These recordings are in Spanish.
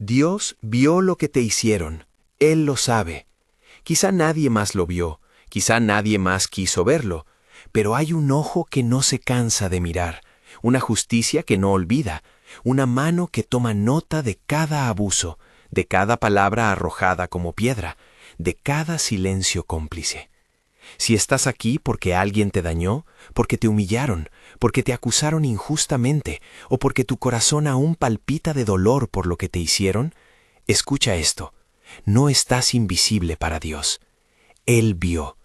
Dios vio lo que te hicieron. Él lo sabe. Quizá nadie más lo vio, quizá nadie más quiso verlo, pero hay un ojo que no se cansa de mirar, una justicia que no olvida, una mano que toma nota de cada abuso, de cada palabra arrojada como piedra, de cada silencio cómplice. Si estás aquí porque alguien te dañó, porque te humillaron, porque te acusaron injustamente o porque tu corazón aún palpita de dolor por lo que te hicieron, escucha esto. No estás invisible para Dios. Él vio,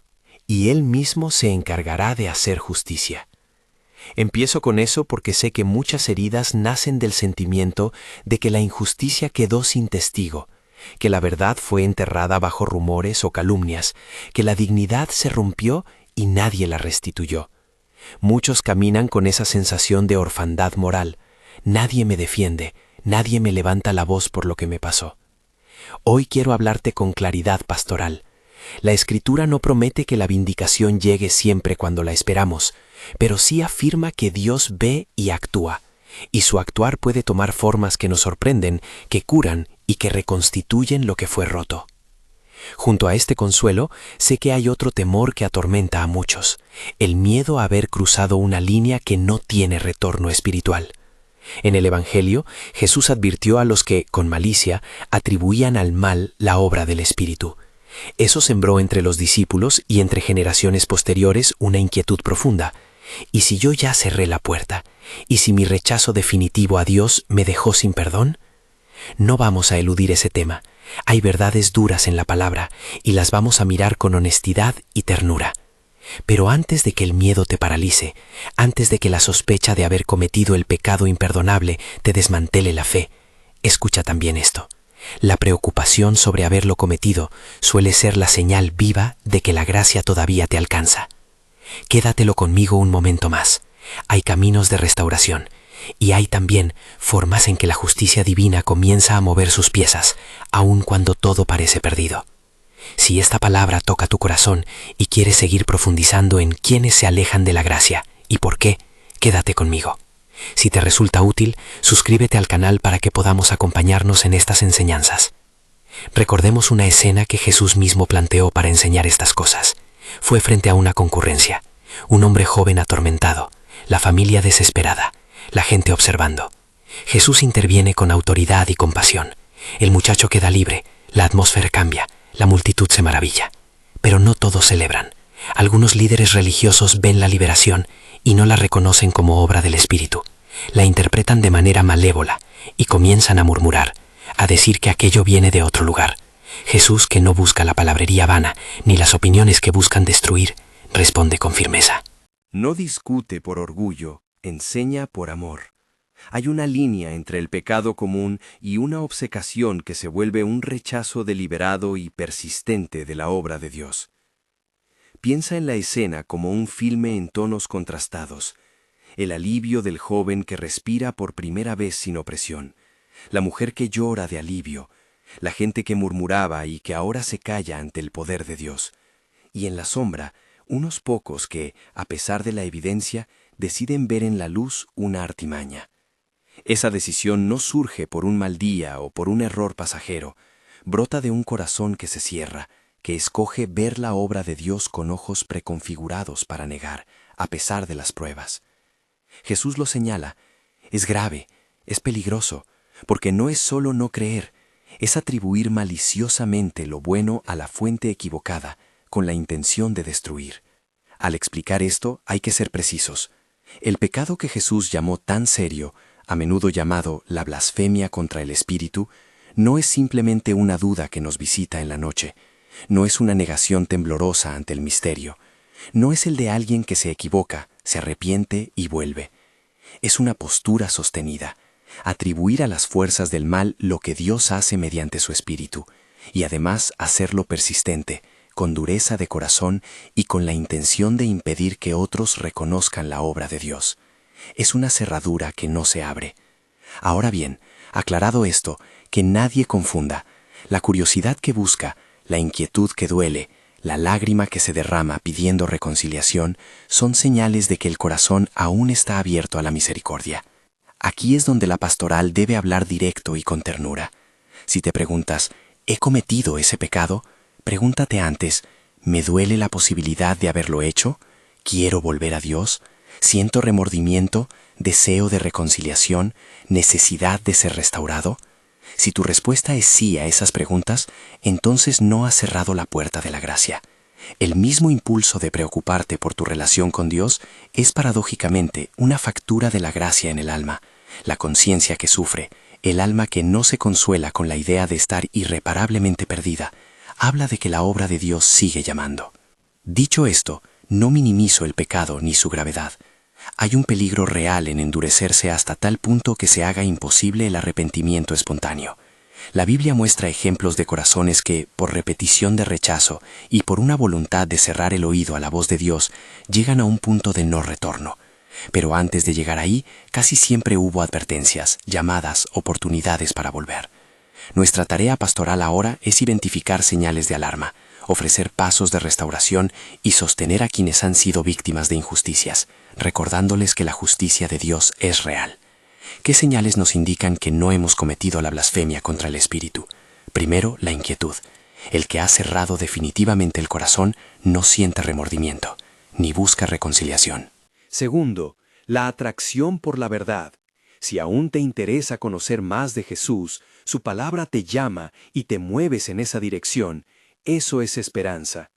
y Él mismo se encargará de hacer justicia. Empiezo con eso porque sé que muchas heridas nacen del sentimiento de que la injusticia quedó sin testigo, que la verdad fue enterrada bajo rumores o calumnias, que la dignidad se rompió y nadie la restituyó. Muchos caminan con esa sensación de orfandad moral. Nadie me defiende, nadie me levanta la voz por lo que me pasó. Hoy quiero hablarte con claridad pastoral. La Escritura no promete que la vindicación llegue siempre cuando la esperamos, pero sí afirma que Dios ve y actúa, y su actuar puede tomar formas que nos sorprenden, que curan y que reconstituyen lo que fue roto. Junto a este consuelo, sé que hay otro temor que atormenta a muchos, el miedo a haber cruzado una línea que no tiene retorno espiritual. En el Evangelio, Jesús advirtió a los que, con malicia, atribuían al mal la obra del Espíritu. Eso sembró entre los discípulos y entre generaciones posteriores una inquietud profunda. ¿Y si yo ya cerré la puerta? ¿Y si mi rechazo definitivo a Dios me dejó sin perdón? No vamos a eludir ese tema. Hay verdades duras en la palabra y las vamos a mirar con honestidad y ternura. Pero antes de que el miedo te paralice, antes de que la sospecha de haber cometido el pecado imperdonable te desmantele la fe, escucha también esto. La preocupación sobre haberlo cometido suele ser la señal viva de que la gracia todavía te alcanza. Quédatelo conmigo un momento más. Hay caminos de restauración y hay también formas en que la justicia divina comienza a mover sus piezas, aun cuando todo parece perdido. Si esta palabra toca tu corazón y quieres seguir profundizando en quiénes se alejan de la gracia y por qué, quédate conmigo. Si te resulta útil, suscríbete al canal para que podamos acompañarnos en estas enseñanzas. Recordemos una escena que Jesús mismo planteó para enseñar estas cosas. Fue frente a una concurrencia, un hombre joven atormentado, la familia desesperada, la gente observando. Jesús interviene con autoridad y compasión. El muchacho queda libre, la atmósfera cambia, la multitud se maravilla. Pero no todos celebran. Algunos líderes religiosos ven la liberación y no la reconocen como obra del Espíritu. La interpretan de manera malévola y comienzan a murmurar, a decir que aquello viene de otro lugar. Jesús, que no busca la palabrería vana ni las opiniones que buscan destruir, responde con firmeza. No discute por orgullo, enseña por amor. Hay una línea entre el pecado común y una obcecación que se vuelve un rechazo deliberado y persistente de la obra de Dios. Piensa en la escena como un filme en tonos contrastados. El alivio del joven que respira por primera vez sin opresión. La mujer que llora de alivio. La gente que murmuraba y que ahora se calla ante el poder de Dios. Y en la sombra, unos pocos que, a pesar de la evidencia, deciden ver en la luz una artimaña. Esa decisión no surge por un mal día o por un error pasajero. Brota de un corazón que se cierra, que escoge ver la obra de Dios con ojos preconfigurados para negar, a pesar de las pruebas. Jesús lo señala. Es grave, es peligroso, porque no es solo no creer, es atribuir maliciosamente lo bueno a la fuente equivocada, con la intención de destruir. Al explicar esto, hay que ser precisos. El pecado que Jesús llamó tan serio, a menudo llamado la blasfemia contra el Espíritu, no es simplemente una duda que nos visita en la noche. No es una negación temblorosa ante el misterio. No es el de alguien que se equivoca, se arrepiente y vuelve. Es una postura sostenida, atribuir a las fuerzas del mal lo que Dios hace mediante su Espíritu, y además hacerlo persistente, con dureza de corazón y con la intención de impedir que otros reconozcan la obra de Dios. Es una cerradura que no se abre. Ahora bien, aclarado esto, que nadie confunda, la curiosidad que busca, la inquietud que duele, la lágrima que se derrama pidiendo reconciliación, son señales de que el corazón aún está abierto a la misericordia. Aquí es donde la pastoral debe hablar directo y con ternura. Si te preguntas, ¿he cometido ese pecado? Pregúntate antes, ¿me duele la posibilidad de haberlo hecho? ¿Quiero volver a Dios? ¿Siento remordimiento, deseo de reconciliación, necesidad de ser restaurado? Si tu respuesta es sí a esas preguntas, entonces no has cerrado la puerta de la gracia. El mismo impulso de preocuparte por tu relación con Dios es paradójicamente una factura de la gracia en el alma, la conciencia que sufre, el alma que no se consuela con la idea de estar irreparablemente perdida, habla de que la obra de Dios sigue llamando. Dicho esto, no minimizo el pecado ni su gravedad. Hay un peligro real en endurecerse hasta tal punto que se haga imposible el arrepentimiento espontáneo. La Biblia muestra ejemplos de corazones que, por repetición de rechazo y por una voluntad de cerrar el oído a la voz de Dios, llegan a un punto de no retorno. Pero antes de llegar ahí, casi siempre hubo advertencias, llamadas, oportunidades para volver. Nuestra tarea pastoral ahora es identificar señales de alarma, ofrecer pasos de restauración y sostener a quienes han sido víctimas de injusticias, recordándoles que la justicia de Dios es real. ¿Qué señales nos indican que no hemos cometido la blasfemia contra el Espíritu? Primero, la inquietud. El que ha cerrado definitivamente el corazón no siente remordimiento, ni busca reconciliación. Segundo, la atracción por la verdad. Si aún te interesa conocer más de Jesús, su palabra te llama y te mueves en esa dirección, eso es esperanza.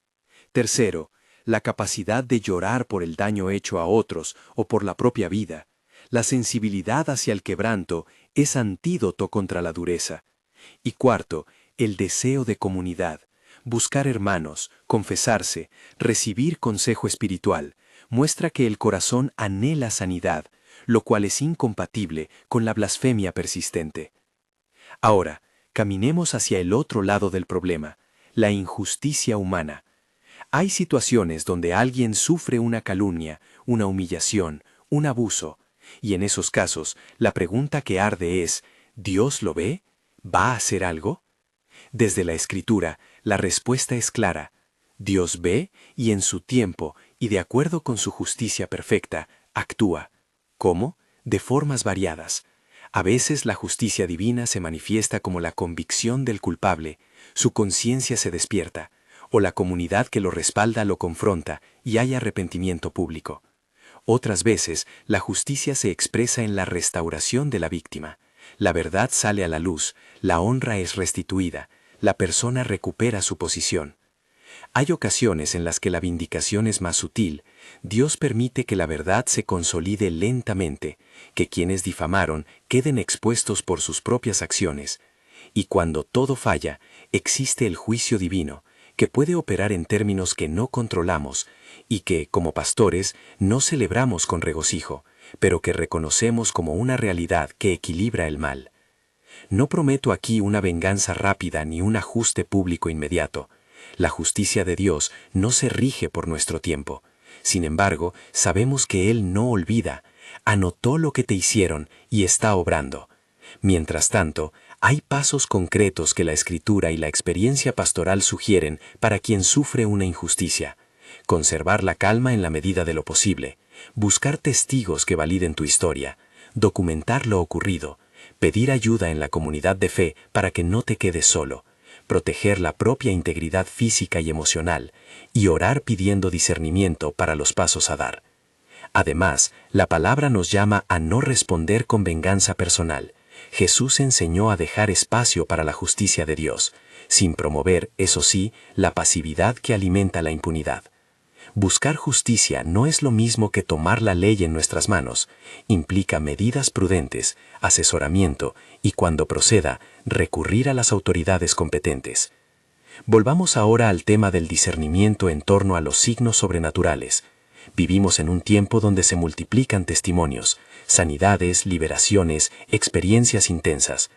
Tercero, la capacidad de llorar por el daño hecho a otros o por la propia vida. La sensibilidad hacia el quebranto es antídoto contra la dureza. Y cuarto, el deseo de comunidad. Buscar hermanos, confesarse, recibir consejo espiritual, muestra que el corazón anhela sanidad, lo cual es incompatible con la blasfemia persistente. Ahora, caminemos hacia el otro lado del problema, la injusticia humana. Hay situaciones donde alguien sufre una calumnia, una humillación, un abuso, y en esos casos, la pregunta que arde es, ¿Dios lo ve? ¿Va a hacer algo? Desde la Escritura, la respuesta es clara. Dios ve y en su tiempo y de acuerdo con su justicia perfecta, actúa. ¿Cómo? De formas variadas. A veces la justicia divina se manifiesta como la convicción del culpable, su conciencia se despierta, o la comunidad que lo respalda lo confronta y hay arrepentimiento público. Otras veces, la justicia se expresa en la restauración de la víctima. La verdad sale a la luz, la honra es restituida, la persona recupera su posición. Hay ocasiones en las que la vindicación es más sutil. Dios permite que la verdad se consolide lentamente, que quienes difamaron queden expuestos por sus propias acciones. Y cuando todo falla, existe el juicio divino, que puede operar en términos que no controlamos y que, como pastores, no celebramos con regocijo, pero que reconocemos como una realidad que equilibra el mal. No prometo aquí una venganza rápida ni un ajuste público inmediato. La justicia de Dios no se rige por nuestro tiempo. Sin embargo, sabemos que Él no olvida, anotó lo que te hicieron y está obrando. Mientras tanto, hay pasos concretos que la Escritura y la experiencia pastoral sugieren para quien sufre una injusticia. Conservar la calma en la medida de lo posible, buscar testigos que validen tu historia, documentar lo ocurrido, pedir ayuda en la comunidad de fe para que no te quedes solo, proteger la propia integridad física y emocional, y orar pidiendo discernimiento para los pasos a dar. Además, la palabra nos llama a no responder con venganza personal. Jesús enseñó a dejar espacio para la justicia de Dios, sin promover, eso sí, la pasividad que alimenta la impunidad. Buscar justicia no es lo mismo que tomar la ley en nuestras manos. Implica medidas prudentes, asesoramiento y, cuando proceda, recurrir a las autoridades competentes. Volvamos ahora al tema del discernimiento en torno a los signos sobrenaturales. Vivimos en un tiempo donde se multiplican testimonios, sanidades, liberaciones, experiencias intensas.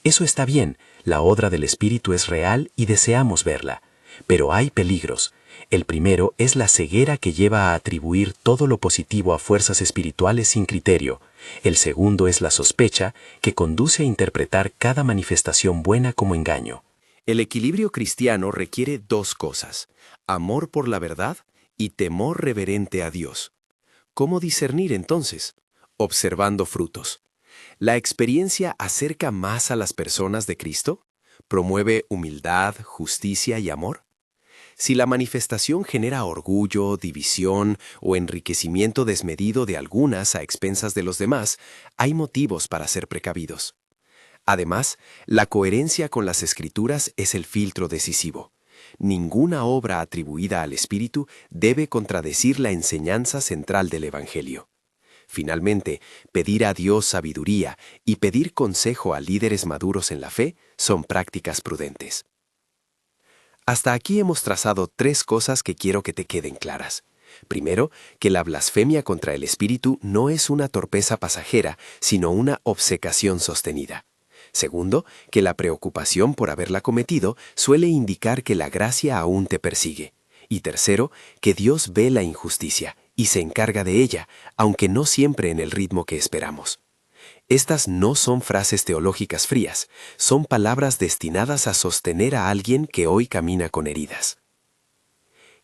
Eso está bien, la obra del Espíritu es real y deseamos verla. Pero hay peligros. El primero es la ceguera que lleva a atribuir todo lo positivo a fuerzas espirituales sin criterio. El segundo es la sospecha que conduce a interpretar cada manifestación buena como engaño. El equilibrio cristiano requiere dos cosas: amor por la verdad y temor reverente a Dios. ¿Cómo discernir entonces? Observando frutos. ¿La experiencia acerca más a las personas de Cristo? ¿Promueve humildad, justicia y amor? Si la manifestación genera orgullo, división o enriquecimiento desmedido de algunas a expensas de los demás, hay motivos para ser precavidos. Además, la coherencia con las Escrituras es el filtro decisivo. Ninguna obra atribuida al Espíritu debe contradecir la enseñanza central del Evangelio. Finalmente, pedir a Dios sabiduría y pedir consejo a líderes maduros en la fe son prácticas prudentes. Hasta aquí hemos trazado 3 cosas que quiero que te queden claras. Primero, que la blasfemia contra el Espíritu no es una torpeza pasajera, sino una obcecación sostenida. Segundo, que la preocupación por haberla cometido suele indicar que la gracia aún te persigue. Y tercero, que Dios ve la injusticia y se encarga de ella, aunque no siempre en el ritmo que esperamos. Estas no son frases teológicas frías, son palabras destinadas a sostener a alguien que hoy camina con heridas.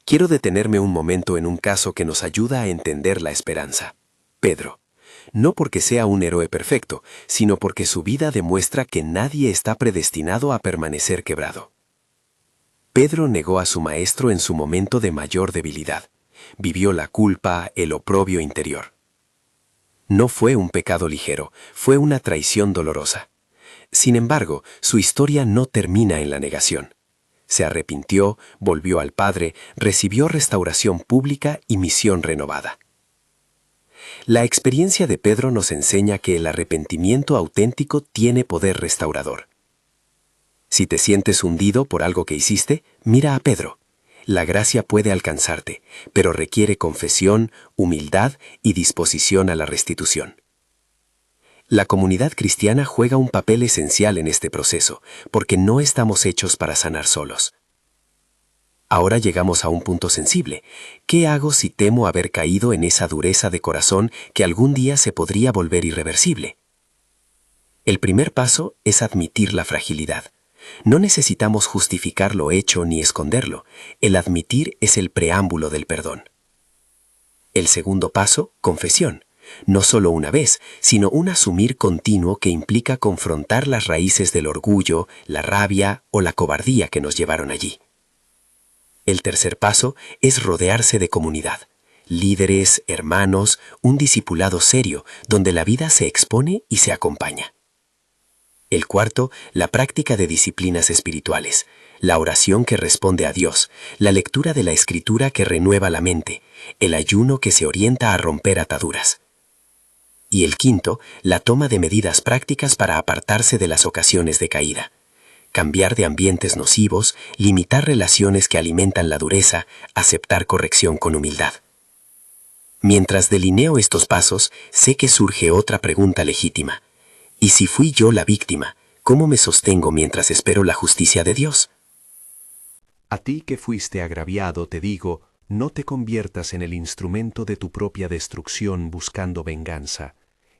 Quiero detenerme un momento en un caso que nos ayuda a entender la esperanza. Pedro. No porque sea un héroe perfecto, sino porque su vida demuestra que nadie está predestinado a permanecer quebrado. Pedro negó a su maestro en su momento de mayor debilidad. Vivió la culpa, el oprobio interior. No fue un pecado ligero, fue una traición dolorosa. Sin embargo, su historia no termina en la negación. Se arrepintió, volvió al Padre, recibió restauración pública y misión renovada. La experiencia de Pedro nos enseña que el arrepentimiento auténtico tiene poder restaurador. Si te sientes hundido por algo que hiciste, mira a Pedro. La gracia puede alcanzarte, pero requiere confesión, humildad y disposición a la restitución. La comunidad cristiana juega un papel esencial en este proceso, porque no estamos hechos para sanar solos. Ahora llegamos a un punto sensible. ¿Qué hago si temo haber caído en esa dureza de corazón que algún día se podría volver irreversible? El primer paso es admitir la fragilidad. No necesitamos justificar lo hecho ni esconderlo. El admitir es el preámbulo del perdón. El segundo paso, confesión. No solo una vez, sino un asumir continuo que implica confrontar las raíces del orgullo, la rabia o la cobardía que nos llevaron allí. El tercer paso es rodearse de comunidad, líderes, hermanos, un discipulado serio, donde la vida se expone y se acompaña. El cuarto, la práctica de disciplinas espirituales, la oración que responde a Dios, la lectura de la Escritura que renueva la mente, el ayuno que se orienta a romper ataduras. Y el quinto, la toma de medidas prácticas para apartarse de las ocasiones de caída. Cambiar de ambientes nocivos, limitar relaciones que alimentan la dureza, aceptar corrección con humildad. Mientras delineo estos pasos, sé que surge otra pregunta legítima. ¿Y si fui yo la víctima, cómo me sostengo mientras espero la justicia de Dios? A ti que fuiste agraviado te digo, no te conviertas en el instrumento de tu propia destrucción buscando venganza.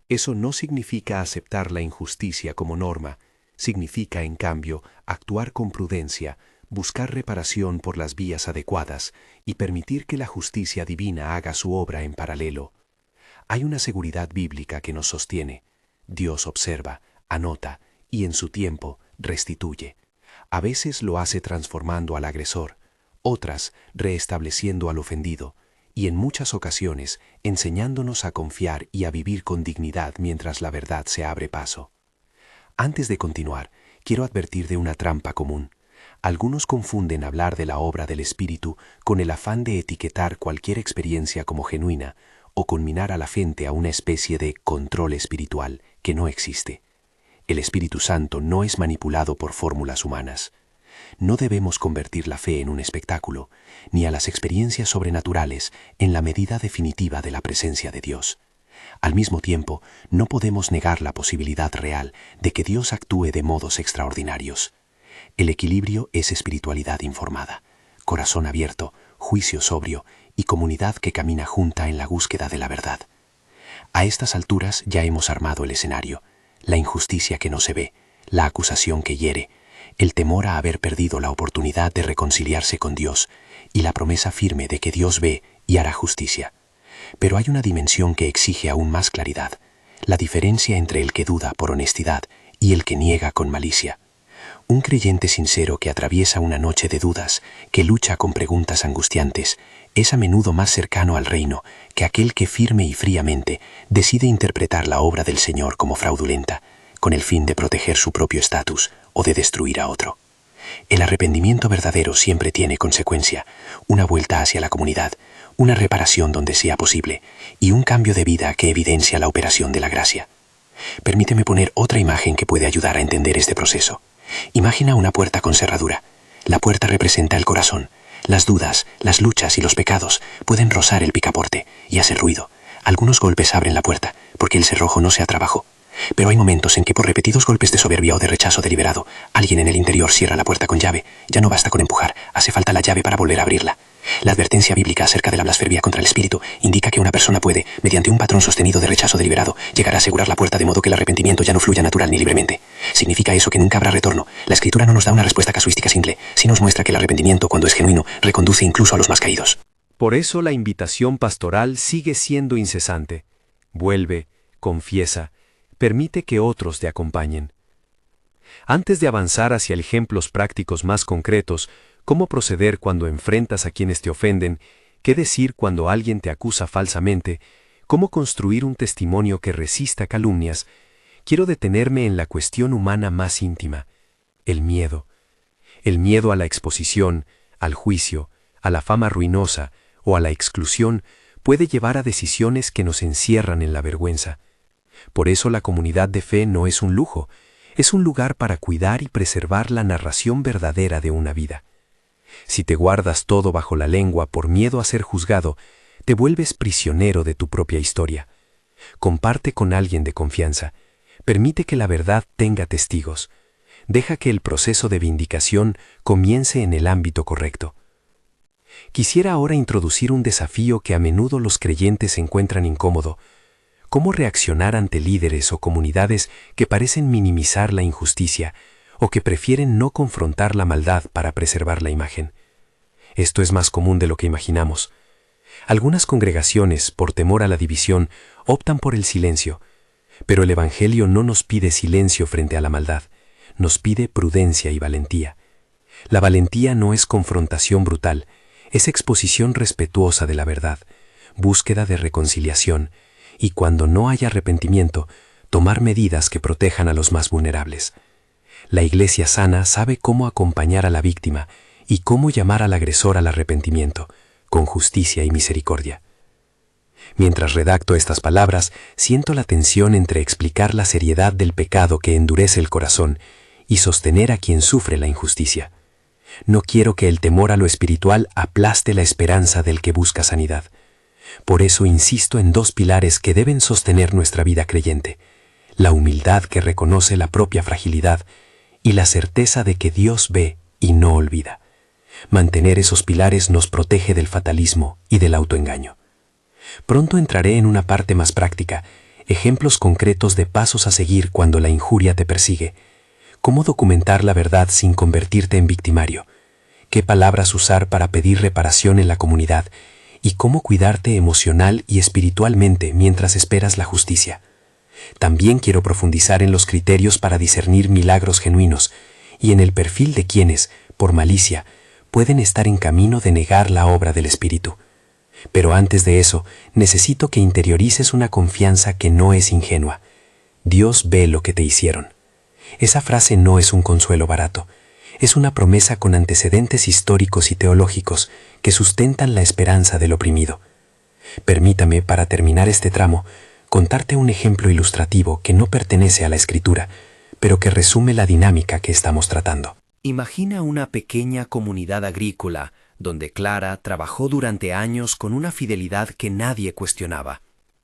Eso no significa aceptar la injusticia como norma. Significa, en cambio, actuar con prudencia, buscar reparación por las vías adecuadas y permitir que la justicia divina haga su obra en paralelo. Hay una seguridad bíblica que nos sostiene. Dios observa, anota y en su tiempo restituye. A veces lo hace transformando al agresor, otras restableciendo al ofendido y en muchas ocasiones enseñándonos a confiar y a vivir con dignidad mientras la verdad se abre paso. Antes de continuar, quiero advertir de una trampa común. Algunos confunden hablar de la obra del Espíritu con el afán de etiquetar cualquier experiencia como genuina o conminar a la gente a una especie de control espiritual que no existe. El Espíritu Santo no es manipulado por fórmulas humanas. No debemos convertir la fe en un espectáculo, ni a las experiencias sobrenaturales en la medida definitiva de la presencia de Dios. Al mismo tiempo, no podemos negar la posibilidad real de que Dios actúe de modos extraordinarios. El equilibrio es espiritualidad informada, corazón abierto, juicio sobrio y comunidad que camina junta en la búsqueda de la verdad. A estas alturas ya hemos armado el escenario, la injusticia que no se ve, la acusación que hiere, el temor a haber perdido la oportunidad de reconciliarse con Dios y la promesa firme de que Dios ve y hará justicia. Pero hay una dimensión que exige aún más claridad, la diferencia entre el que duda por honestidad y el que niega con malicia. Un creyente sincero que atraviesa una noche de dudas, que lucha con preguntas angustiantes, es a menudo más cercano al reino que aquel que firme y fríamente decide interpretar la obra del Señor como fraudulenta, con el fin de proteger su propio estatus o de destruir a otro. El arrepentimiento verdadero siempre tiene consecuencia, una vuelta hacia la comunidad, una reparación donde sea posible y un cambio de vida que evidencia la operación de la gracia. Permíteme poner otra imagen que puede ayudar a entender este proceso. Imagina una puerta con cerradura. La puerta representa el corazón. Las dudas, las luchas y los pecados pueden rozar el picaporte y hacer ruido. Algunos golpes abren la puerta porque el cerrojo no se atrabajó. Pero hay momentos en que por repetidos golpes de soberbia o de rechazo deliberado, alguien en el interior cierra la puerta con llave. Ya no basta con empujar, hace falta la llave para volver a abrirla. La advertencia bíblica acerca de la blasfemia contra el espíritu indica que una persona puede, mediante un patrón sostenido de rechazo deliberado, llegar a asegurar la puerta de modo que el arrepentimiento ya no fluya natural ni libremente. ¿Significa eso que nunca habrá retorno? La Escritura no nos da una respuesta casuística simple, sí nos muestra que el arrepentimiento, cuando es genuino, reconduce incluso a los más caídos. Por eso la invitación pastoral sigue siendo incesante. Vuelve, confiesa, permite que otros te acompañen. Antes de avanzar hacia ejemplos prácticos más concretos, cómo proceder cuando enfrentas a quienes te ofenden, qué decir cuando alguien te acusa falsamente, cómo construir un testimonio que resista calumnias, quiero detenerme en la cuestión humana más íntima, el miedo. El miedo a la exposición, al juicio, a la fama ruinosa o a la exclusión puede llevar a decisiones que nos encierran en la vergüenza. Por eso la comunidad de fe no es un lujo, es un lugar para cuidar y preservar la narración verdadera de una vida. Si te guardas todo bajo la lengua por miedo a ser juzgado, te vuelves prisionero de tu propia historia. Comparte con alguien de confianza. Permite que la verdad tenga testigos. Deja que el proceso de vindicación comience en el ámbito correcto. Quisiera ahora introducir un desafío que a menudo los creyentes encuentran incómodo. ¿Cómo reaccionar ante líderes o comunidades que parecen minimizar la injusticia o que prefieren no confrontar la maldad para preservar la imagen? Esto es más común de lo que imaginamos. Algunas congregaciones, por temor a la división, optan por el silencio, pero el Evangelio no nos pide silencio frente a la maldad, nos pide prudencia y valentía. La valentía no es confrontación brutal, es exposición respetuosa de la verdad, búsqueda de reconciliación, y cuando no haya arrepentimiento, tomar medidas que protejan a los más vulnerables. La Iglesia sana sabe cómo acompañar a la víctima y cómo llamar al agresor al arrepentimiento, con justicia y misericordia. Mientras redacto estas palabras, siento la tensión entre explicar la seriedad del pecado que endurece el corazón y sostener a quien sufre la injusticia. No quiero que el temor a lo espiritual aplaste la esperanza del que busca sanidad. Por eso insisto en dos pilares que deben sostener nuestra vida creyente: la humildad que reconoce la propia fragilidad y la certeza de que Dios ve y no olvida. Mantener esos pilares nos protege del fatalismo y del autoengaño. Pronto entraré en una parte más práctica, ejemplos concretos de pasos a seguir cuando la injuria te persigue, cómo documentar la verdad sin convertirte en victimario, qué palabras usar para pedir reparación en la comunidad y cómo cuidarte emocional y espiritualmente mientras esperas la justicia. También quiero profundizar en los criterios para discernir milagros genuinos y en el perfil de quienes, por malicia, pueden estar en camino de negar la obra del Espíritu. Pero antes de eso, necesito que interiorices una confianza que no es ingenua. Dios ve lo que te hicieron. Esa frase no es un consuelo barato. Es una promesa con antecedentes históricos y teológicos que sustentan la esperanza del oprimido. Permítame, para terminar este tramo, contarte un ejemplo ilustrativo que no pertenece a la Escritura, pero que resume la dinámica que estamos tratando. Imagina una pequeña comunidad agrícola donde Clara trabajó durante años con una fidelidad que nadie cuestionaba.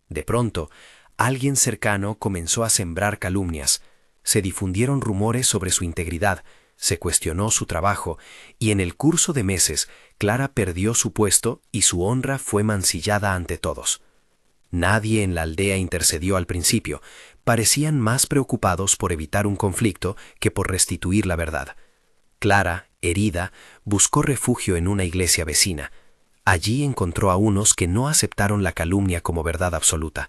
De pronto, alguien cercano comenzó a sembrar calumnias. Se difundieron rumores sobre su integridad, se cuestionó su trabajo y en el curso de meses Clara perdió su puesto y su honra fue mancillada ante todos. Nadie en la aldea intercedió al principio, parecían más preocupados por evitar un conflicto que por restituir la verdad. Clara, herida, buscó refugio en una iglesia vecina. Allí encontró a unos que no aceptaron la calumnia como verdad absoluta.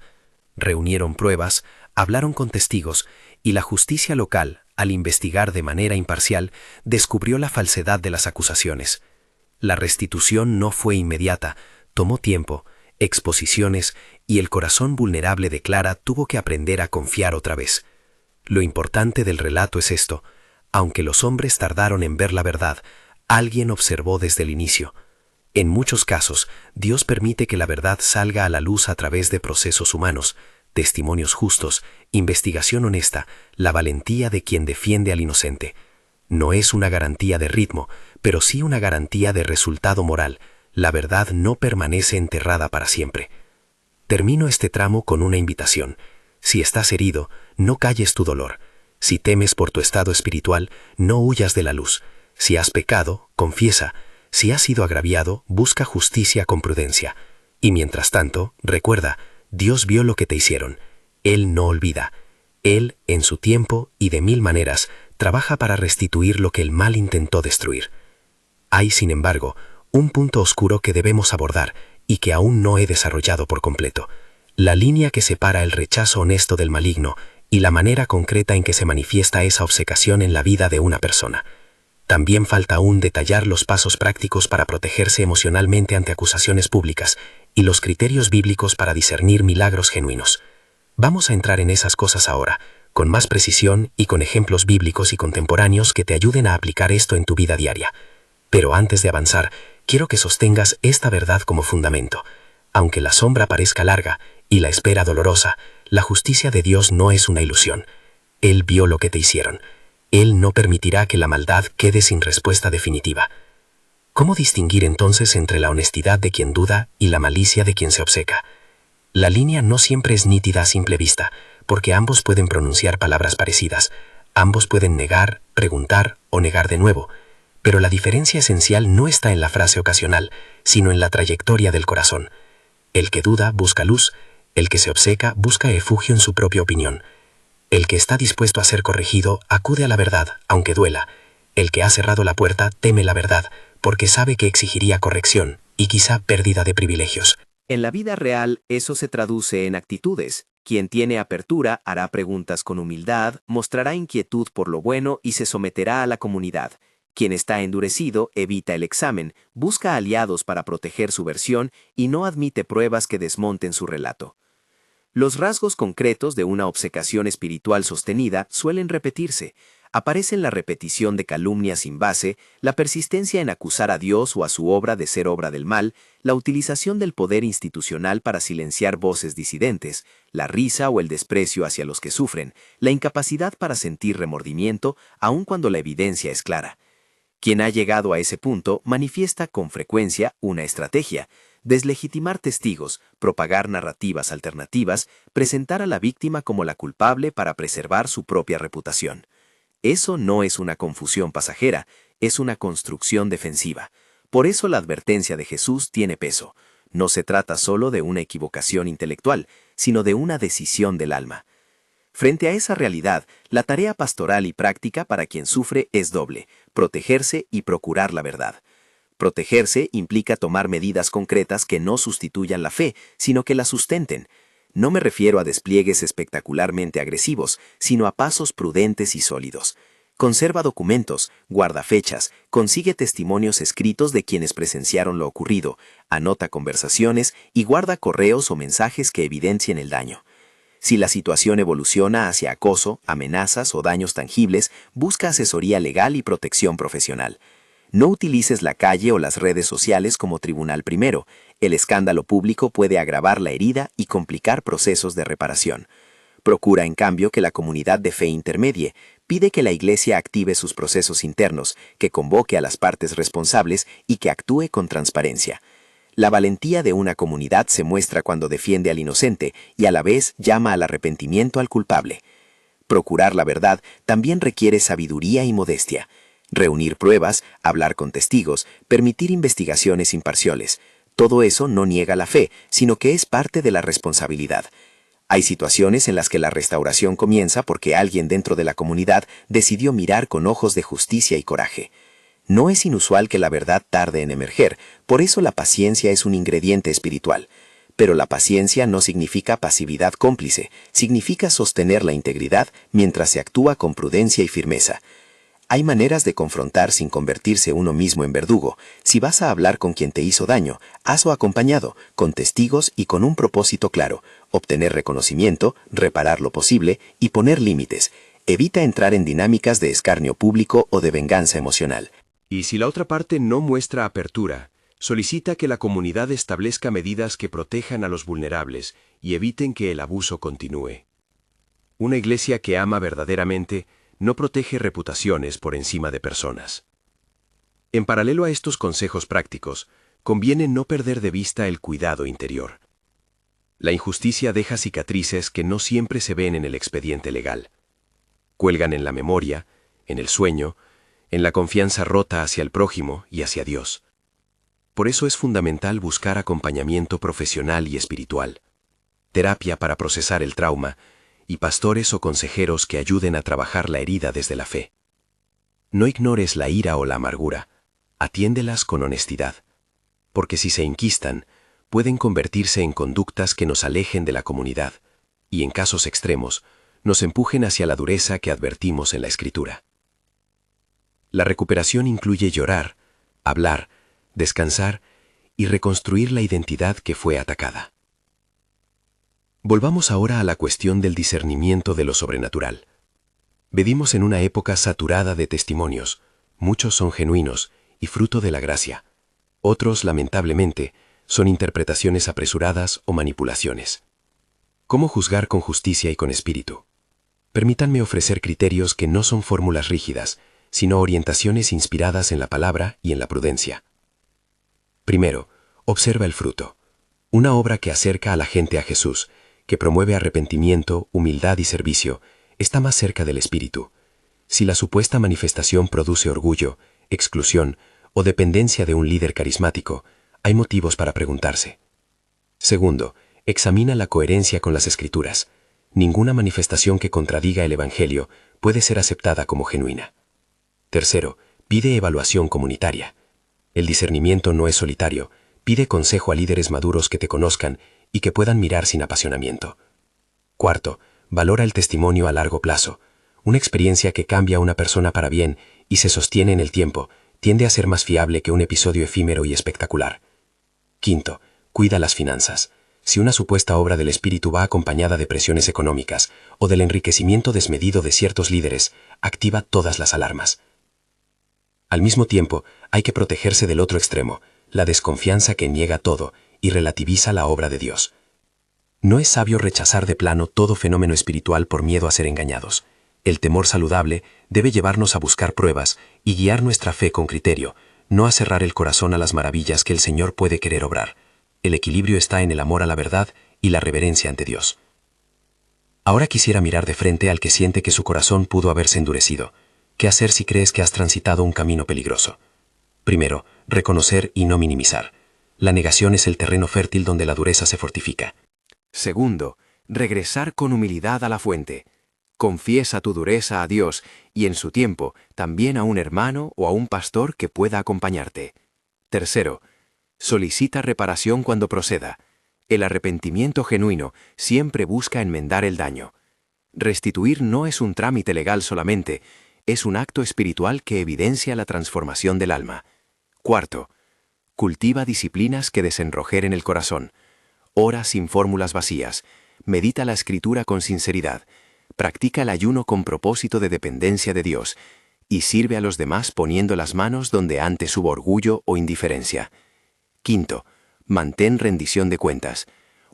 Reunieron pruebas, hablaron con testigos y la justicia local, al investigar de manera imparcial, descubrió la falsedad de las acusaciones. La restitución no fue inmediata, tomó tiempo, exposiciones, y el corazón vulnerable de Clara tuvo que aprender a confiar otra vez. Lo importante del relato es esto: aunque los hombres tardaron en ver la verdad, alguien observó desde el inicio. En muchos casos, Dios permite que la verdad salga a la luz a través de procesos humanos, testimonios justos, investigación honesta, la valentía de quien defiende al inocente. No es una garantía de ritmo, pero sí una garantía de resultado moral. La verdad no permanece enterrada para siempre. Termino este tramo con una invitación. Si estás herido, no calles tu dolor. Si temes por tu estado espiritual, no huyas de la luz. Si has pecado, confiesa. Si has sido agraviado, busca justicia con prudencia. Y mientras tanto, recuerda, Dios vio lo que te hicieron. Él no olvida. Él, en su tiempo y de mil maneras, trabaja para restituir lo que el mal intentó destruir. Hay, sin embargo, un punto oscuro que debemos abordar y que aún no he desarrollado por completo: la línea que separa el rechazo honesto del maligno y la manera concreta en que se manifiesta esa obcecación en la vida de una persona. También falta aún detallar los pasos prácticos para protegerse emocionalmente ante acusaciones públicas y los criterios bíblicos para discernir milagros genuinos. Vamos a entrar en esas cosas ahora, con más precisión y con ejemplos bíblicos y contemporáneos que te ayuden a aplicar esto en tu vida diaria. Pero antes de avanzar, quiero que sostengas esta verdad como fundamento. Aunque la sombra parezca larga y la espera dolorosa, la justicia de Dios no es una ilusión. Él vio lo que te hicieron. Él no permitirá que la maldad quede sin respuesta definitiva. ¿Cómo distinguir entonces entre la honestidad de quien duda y la malicia de quien se obceca? La línea no siempre es nítida a simple vista, porque ambos pueden pronunciar palabras parecidas, ambos pueden negar, preguntar o negar de nuevo, pero la diferencia esencial no está en la frase ocasional, sino en la trayectoria del corazón. El que duda busca luz, el que se obceca busca refugio en su propia opinión. El que está dispuesto a ser corregido acude a la verdad, aunque duela. El que ha cerrado la puerta teme la verdad, porque sabe que exigiría corrección y quizá pérdida de privilegios. En la vida real, eso se traduce en actitudes. Quien tiene apertura hará preguntas con humildad, mostrará inquietud por lo bueno y se someterá a la comunidad. Quien está endurecido evita el examen, busca aliados para proteger su versión y no admite pruebas que desmonten su relato. Los rasgos concretos de una obcecación espiritual sostenida suelen repetirse. Aparecen la repetición de calumnias sin base, la persistencia en acusar a Dios o a su obra de ser obra del mal, la utilización del poder institucional para silenciar voces disidentes, la risa o el desprecio hacia los que sufren, la incapacidad para sentir remordimiento aun cuando la evidencia es clara. Quien ha llegado a ese punto manifiesta con frecuencia una estrategia: deslegitimar testigos, propagar narrativas alternativas, presentar a la víctima como la culpable para preservar su propia reputación. Eso no es una confusión pasajera, es una construcción defensiva. Por eso la advertencia de Jesús tiene peso. No se trata solo de una equivocación intelectual, sino de una decisión del alma. Frente a esa realidad, la tarea pastoral y práctica para quien sufre es doble: protegerse y procurar la verdad. Protegerse implica tomar medidas concretas que no sustituyan la fe, sino que la sustenten. No me refiero a despliegues espectacularmente agresivos, sino a pasos prudentes y sólidos. Conserva documentos, guarda fechas, consigue testimonios escritos de quienes presenciaron lo ocurrido, anota conversaciones y guarda correos o mensajes que evidencien el daño. Si la situación evoluciona hacia acoso, amenazas o daños tangibles, busca asesoría legal y protección profesional. No utilices la calle o las redes sociales como tribunal primero. El escándalo público puede agravar la herida y complicar procesos de reparación. Procura, en cambio, que la comunidad de fe intermedie. Pide que la Iglesia active sus procesos internos, que convoque a las partes responsables y que actúe con transparencia. La valentía de una comunidad se muestra cuando defiende al inocente y a la vez llama al arrepentimiento al culpable. Procurar la verdad también requiere sabiduría y modestia. Reunir pruebas, hablar con testigos, permitir investigaciones imparciales. Todo eso no niega la fe, sino que es parte de la responsabilidad. Hay situaciones en las que la restauración comienza porque alguien dentro de la comunidad decidió mirar con ojos de justicia y coraje. No es inusual que la verdad tarde en emerger, por eso la paciencia es un ingrediente espiritual. Pero la paciencia no significa pasividad cómplice, significa sostener la integridad mientras se actúa con prudencia y firmeza. Hay maneras de confrontar sin convertirse uno mismo en verdugo. Si vas a hablar con quien te hizo daño, hazlo acompañado, con testigos y con un propósito claro: obtener reconocimiento, reparar lo posible y poner límites. Evita entrar en dinámicas de escarnio público o de venganza emocional. Y si la otra parte no muestra apertura, solicita que la comunidad establezca medidas que protejan a los vulnerables y eviten que el abuso continúe. Una iglesia que ama verdaderamente no protege reputaciones por encima de personas. En paralelo a estos consejos prácticos, conviene no perder de vista el cuidado interior. La injusticia deja cicatrices que no siempre se ven en el expediente legal. Cuelgan en la memoria, en el sueño, en la confianza rota hacia el prójimo y hacia Dios. Por eso es fundamental buscar acompañamiento profesional y espiritual, terapia para procesar el trauma y pastores o consejeros que ayuden a trabajar la herida desde la fe. No ignores la ira o la amargura, atiéndelas con honestidad, porque si se enquistan, pueden convertirse en conductas que nos alejen de la comunidad y, en casos extremos, nos empujen hacia la dureza que advertimos en la Escritura. La recuperación incluye llorar, hablar, descansar y reconstruir la identidad que fue atacada. Volvamos ahora a la cuestión del discernimiento de lo sobrenatural. Vivimos en una época saturada de testimonios. Muchos son genuinos y fruto de la gracia. Otros, lamentablemente, son interpretaciones apresuradas o manipulaciones. ¿Cómo juzgar con justicia y con espíritu? Permítanme ofrecer criterios que no son fórmulas rígidas, sino orientaciones inspiradas en la palabra y en la prudencia. Primero, observa el fruto. Una obra que acerca a la gente a Jesús, que promueve arrepentimiento, humildad y servicio, está más cerca del espíritu. Si la supuesta manifestación produce orgullo, exclusión o dependencia de un líder carismático, hay motivos para preguntarse. Segundo, examina la coherencia con las Escrituras. Ninguna manifestación que contradiga el Evangelio puede ser aceptada como genuina. Tercero, pide evaluación comunitaria. El discernimiento no es solitario. Pide consejo a líderes maduros que te conozcan y que puedan mirar sin apasionamiento. Cuarto, valora el testimonio a largo plazo. Una experiencia que cambia a una persona para bien y se sostiene en el tiempo tiende a ser más fiable que un episodio efímero y espectacular. Quinto, cuida las finanzas. Si una supuesta obra del Espíritu va acompañada de presiones económicas o del enriquecimiento desmedido de ciertos líderes, activa todas las alarmas. Al mismo tiempo, hay que protegerse del otro extremo, la desconfianza que niega todo y relativiza la obra de Dios. No es sabio rechazar de plano todo fenómeno espiritual por miedo a ser engañados. El temor saludable debe llevarnos a buscar pruebas y guiar nuestra fe con criterio, no a cerrar el corazón a las maravillas que el Señor puede querer obrar. El equilibrio está en el amor a la verdad y la reverencia ante Dios. Ahora quisiera mirar de frente al que siente que su corazón pudo haberse endurecido. ¿Qué hacer si crees que has transitado un camino peligroso? Primero, reconocer y no minimizar. La negación es el terreno fértil donde la dureza se fortifica. Segundo, regresar con humildad a la fuente. Confiesa tu dureza a Dios y en su tiempo también a un hermano o a un pastor que pueda acompañarte. Tercero, solicita reparación cuando proceda. El arrepentimiento genuino siempre busca enmendar el daño. Restituir no es un trámite legal solamente, es un acto espiritual que evidencia la transformación del alma. Cuarto, cultiva disciplinas que desenrojeren el corazón. Ora sin fórmulas vacías, medita la Escritura con sinceridad, practica el ayuno con propósito de dependencia de Dios y sirve a los demás poniendo las manos donde antes hubo orgullo o indiferencia. Quinto, mantén rendición de cuentas.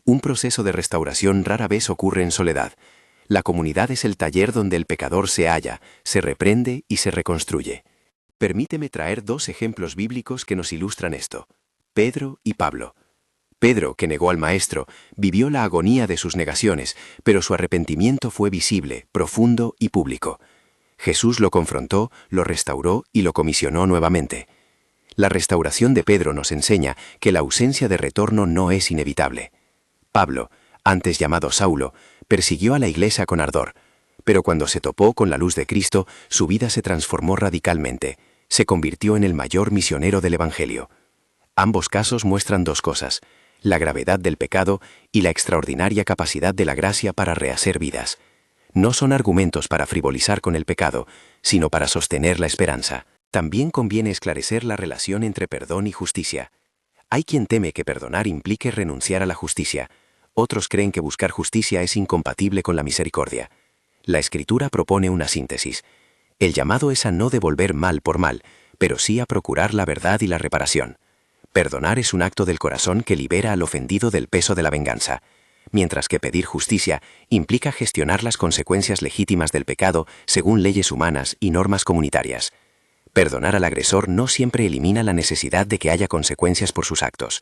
Un proceso de restauración rara vez ocurre en soledad. La comunidad es el taller donde el pecador se halla, se reprende y se reconstruye. Permíteme traer dos ejemplos bíblicos que nos ilustran esto: Pedro y Pablo. Pedro, que negó al Maestro, vivió la agonía de sus negaciones, pero su arrepentimiento fue visible, profundo y público. Jesús lo confrontó, lo restauró y lo comisionó nuevamente. La restauración de Pedro nos enseña que la ausencia de retorno no es inevitable. Pablo, antes llamado Saulo, persiguió a la iglesia con ardor, pero cuando se topó con la luz de Cristo, su vida se transformó radicalmente. Se convirtió en el mayor misionero del Evangelio. Ambos casos muestran dos cosas: la gravedad del pecado y la extraordinaria capacidad de la gracia para rehacer vidas. No son argumentos para frivolizar con el pecado, sino para sostener la esperanza. También conviene esclarecer la relación entre perdón y justicia. Hay quien teme que perdonar implique renunciar a la justicia. Otros creen que buscar justicia es incompatible con la misericordia. La Escritura propone una síntesis. El llamado es a no devolver mal por mal, pero sí a procurar la verdad y la reparación. Perdonar es un acto del corazón que libera al ofendido del peso de la venganza, mientras que pedir justicia implica gestionar las consecuencias legítimas del pecado según leyes humanas y normas comunitarias. Perdonar al agresor no siempre elimina la necesidad de que haya consecuencias por sus actos.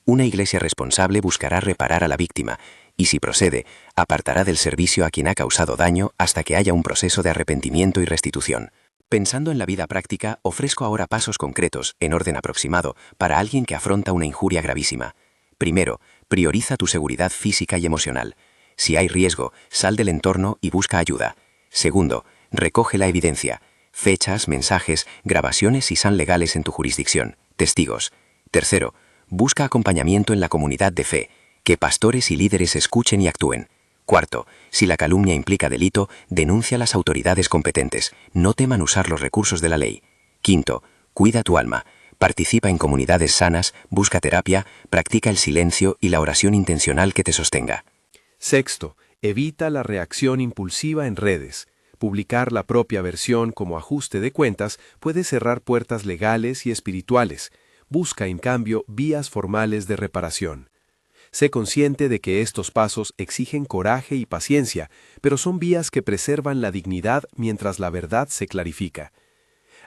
Una iglesia responsable buscará reparar a la víctima y, si procede, apartará del servicio a quien ha causado daño hasta que haya un proceso de arrepentimiento y restitución. Pensando en la vida práctica, ofrezco ahora pasos concretos, en orden aproximado, para alguien que afronta una injuria gravísima. Primero, prioriza tu seguridad física y emocional. Si hay riesgo, sal del entorno y busca ayuda. Segundo, recoge la evidencia. Fechas, mensajes, grabaciones si son legales en tu jurisdicción. Testigos. Tercero, busca acompañamiento en la comunidad de fe. Que pastores y líderes escuchen y actúen. Cuarto, si la calumnia implica delito, denuncia a las autoridades competentes. No teman usar los recursos de la ley. Quinto, cuida tu alma. Participa en comunidades sanas, busca terapia, practica el silencio y la oración intencional que te sostenga. Sexto, evita la reacción impulsiva en redes. Publicar la propia versión como ajuste de cuentas puede cerrar puertas legales y espirituales. Busca, en cambio, vías formales de reparación. Sé consciente de que estos pasos exigen coraje y paciencia, pero son vías que preservan la dignidad mientras la verdad se clarifica.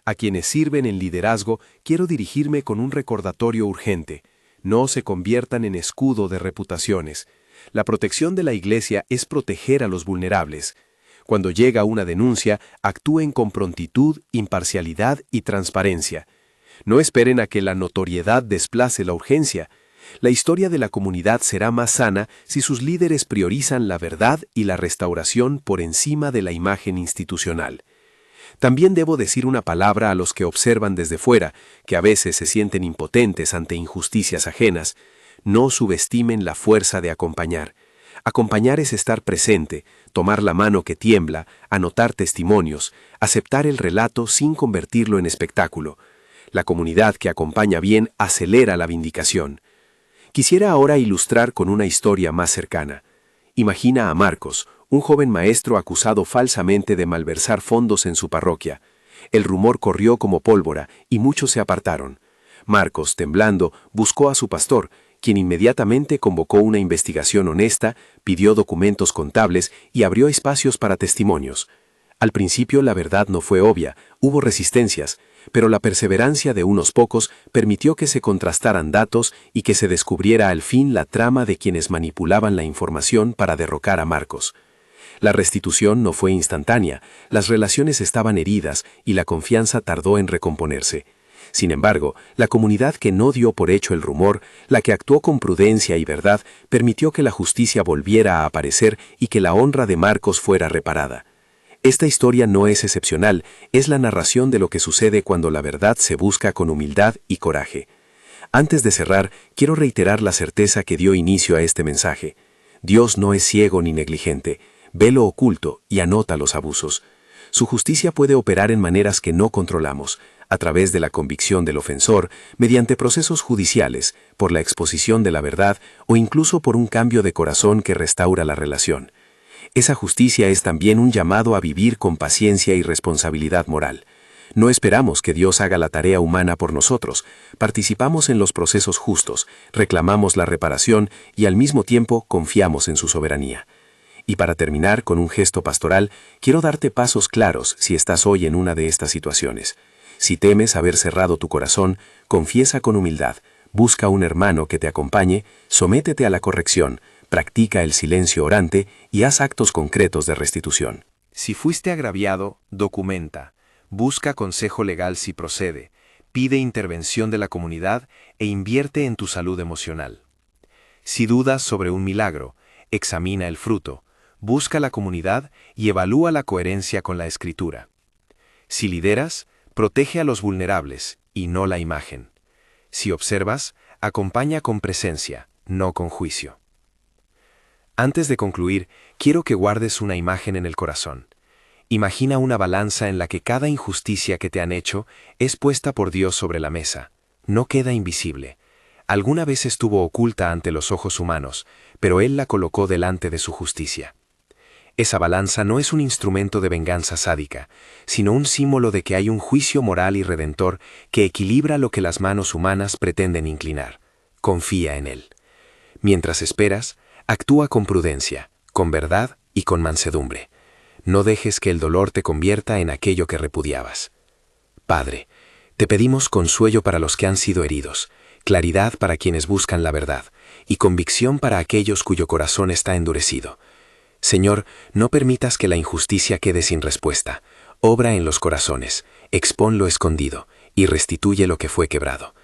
A quienes sirven en liderazgo, quiero dirigirme con un recordatorio urgente. No se conviertan en escudo de reputaciones. La protección de la Iglesia es proteger a los vulnerables. Cuando llega una denuncia, actúen con prontitud, imparcialidad y transparencia. No esperen a que la notoriedad desplace la urgencia. La historia de la comunidad será más sana si sus líderes priorizan la verdad y la restauración por encima de la imagen institucional. También debo decir una palabra a los que observan desde fuera, que a veces se sienten impotentes ante injusticias ajenas. No subestimen la fuerza de acompañar. Acompañar es estar presente, tomar la mano que tiembla, anotar testimonios, aceptar el relato sin convertirlo en espectáculo. La comunidad que acompaña bien acelera la vindicación. Quisiera ahora ilustrar con una historia más cercana. Imagina a Marcos, un joven maestro acusado falsamente de malversar fondos en su parroquia. El rumor corrió como pólvora y muchos se apartaron. Marcos, temblando, buscó a su pastor, quien inmediatamente convocó una investigación honesta, pidió documentos contables y abrió espacios para testimonios. Al principio la verdad no fue obvia, hubo resistencias, pero la perseverancia de unos pocos permitió que se contrastaran datos y que se descubriera al fin la trama de quienes manipulaban la información para derrocar a Marcos. La restitución no fue instantánea, las relaciones estaban heridas y la confianza tardó en recomponerse. Sin embargo, la comunidad que no dio por hecho el rumor, la que actuó con prudencia y verdad, permitió que la justicia volviera a aparecer y que la honra de Marcos fuera reparada. Esta historia no es excepcional, es la narración de lo que sucede cuando la verdad se busca con humildad y coraje. Antes de cerrar, quiero reiterar la certeza que dio inicio a este mensaje. Dios no es ciego ni negligente, ve lo oculto y anota los abusos. Su justicia puede operar en maneras que no controlamos, a través de la convicción del ofensor, mediante procesos judiciales, por la exposición de la verdad o incluso por un cambio de corazón que restaura la relación. Esa justicia es también un llamado a vivir con paciencia y responsabilidad moral. No esperamos que Dios haga la tarea humana por nosotros, participamos en los procesos justos, reclamamos la reparación y al mismo tiempo confiamos en su soberanía. Y para terminar con un gesto pastoral, quiero darte pasos claros si estás hoy en una de estas situaciones. Si temes haber cerrado tu corazón, confiesa con humildad, busca un hermano que te acompañe, sométete a la corrección, practica el silencio orante y haz actos concretos de restitución. Si fuiste agraviado, documenta, busca consejo legal si procede, pide intervención de la comunidad e invierte en tu salud emocional. Si dudas sobre un milagro, examina el fruto, busca la comunidad y evalúa la coherencia con la Escritura. Si lideras, protege a los vulnerables y no la imagen. Si observas, acompaña con presencia, no con juicio. Antes de concluir, quiero que guardes una imagen en el corazón. Imagina una balanza en la que cada injusticia que te han hecho es puesta por Dios sobre la mesa. No queda invisible. Alguna vez estuvo oculta ante los ojos humanos, pero Él la colocó delante de su justicia. Esa balanza no es un instrumento de venganza sádica, sino un símbolo de que hay un juicio moral y redentor que equilibra lo que las manos humanas pretenden inclinar. Confía en Él. Mientras esperas, actúa con prudencia, con verdad y con mansedumbre. No dejes que el dolor te convierta en aquello que repudiabas. Padre, te pedimos consuelo para los que han sido heridos, claridad para quienes buscan la verdad, y convicción para aquellos cuyo corazón está endurecido. Señor, no permitas que la injusticia quede sin respuesta. Obra en los corazones, expón lo escondido, y restituye lo que fue quebrado.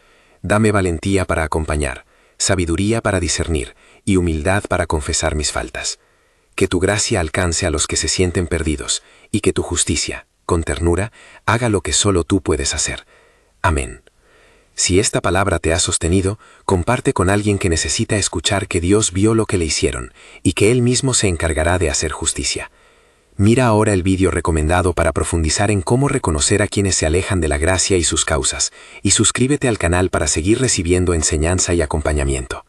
Dame valentía para acompañar, sabiduría para discernir, y humildad para confesar mis faltas. Que tu gracia alcance a los que se sienten perdidos, y que tu justicia, con ternura, haga lo que solo tú puedes hacer. Amén. Si esta palabra te ha sostenido, comparte con alguien que necesita escuchar que Dios vio lo que le hicieron y que Él mismo se encargará de hacer justicia. Mira ahora el vídeo recomendado para profundizar en cómo reconocer a quienes se alejan de la gracia y sus causas, y suscríbete al canal para seguir recibiendo enseñanza y acompañamiento.